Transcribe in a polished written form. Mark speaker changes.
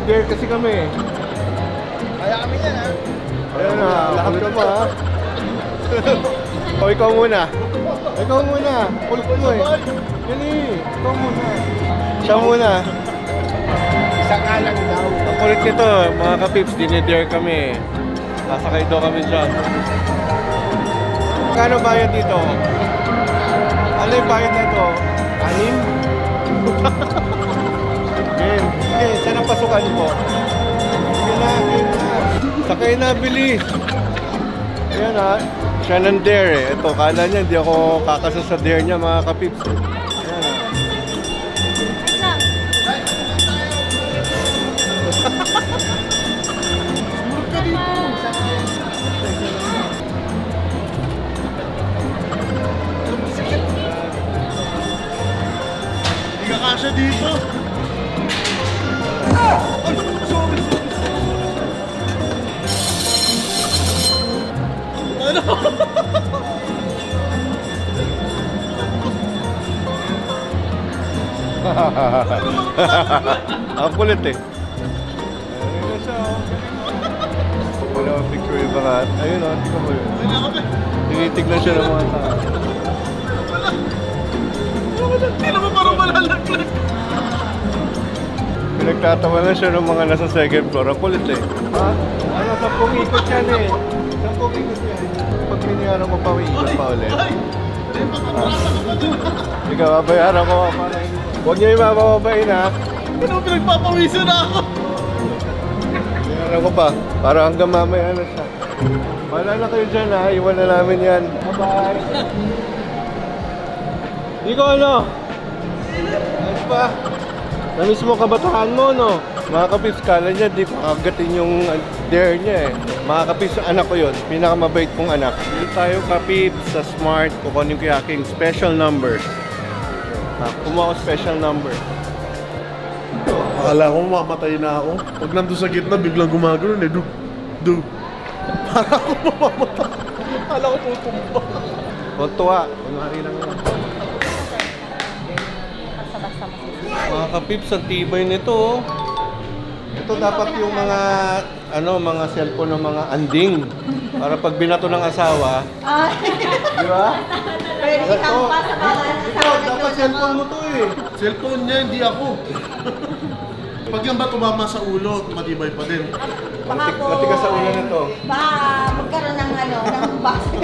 Speaker 1: Nag-dare kasi kami.
Speaker 2: Kaya kami yan ha.
Speaker 1: Ayan na, lahat ka pa ha. O, ikaw muna. Ikaw muna. Kulit mo eh. Dali, ikaw muna. Siya muna.
Speaker 2: Isa nga lang daw.
Speaker 1: Ang kulit nito, mga kapips, dinidare kami. Sasakay daw kami dyan. Kano bayad dito? Ano yung bayad nito? 6? Game. Okay, saan ang pasukan mo? Game na. Sakay na, bilis. Ayan ha. Siya ng dare eh. Ito, kala niya hindi ako kakasa sa dare niya mga kapips. Ayan ha.
Speaker 2: Hindi ka kasya dito. Sorry. Ano?
Speaker 1: Ang kulit eh. Ayun na siya oh. Wala akong picture yung mga. Ayun oh, tingnan mo yun. Tinitignan siya ng mga tao.
Speaker 2: Hindi naman parang malalaglag.
Speaker 1: Pinagtatawanan siya ng mga nasa second floor. Ang kulit eh. Ha? Ano, 10 ikot yan eh. 10 ikot yan. Pag biniyaran ko pa, ikot pa ulit. Ikaw, babayaran ko para hindi. Huwag niyo yung mabababain ha.
Speaker 2: Hindi naman pinagpapawisan na ako.
Speaker 1: Bayaran ko pa. Para hanggang mamaya na siya. Wala na kayo dyan ha. Iwan na namin yan. Bye-bye. Hindi ko ano. Ayos pa. Namiss mo kabataan mo, no? Mga kapips, kala niya, di pa kagatin yung dare niya eh. Mga kapips, anak ko yun. Pinakamabait kong anak. Dito tayo kapips sa Smart. Kukunin ko yung aking special number. Kumuha ko special number.
Speaker 2: Akala ko mamatay na ako. Pag nandun sa gitna, biglang gumagano eh. Dug. Para ako mamamatay. Akala ko tutumba.
Speaker 1: Huwag tuwa. Kunwari lang yun. Mga kapips, ang tibay nito oh. Ito dapat yung mga mga cellphone ng mga anding para pag binato ng asawa. Di ba?
Speaker 3: Pwede isang pa sa bawat
Speaker 1: Ito, dapat cellphone mo to eh.
Speaker 2: Cellphone niya, hindi ako. Pag yan ba tumama sa ulo, matibay pa din.
Speaker 3: Baka po,
Speaker 1: Matigas sa ulo nito.
Speaker 3: baka magkaroon ng ng basa.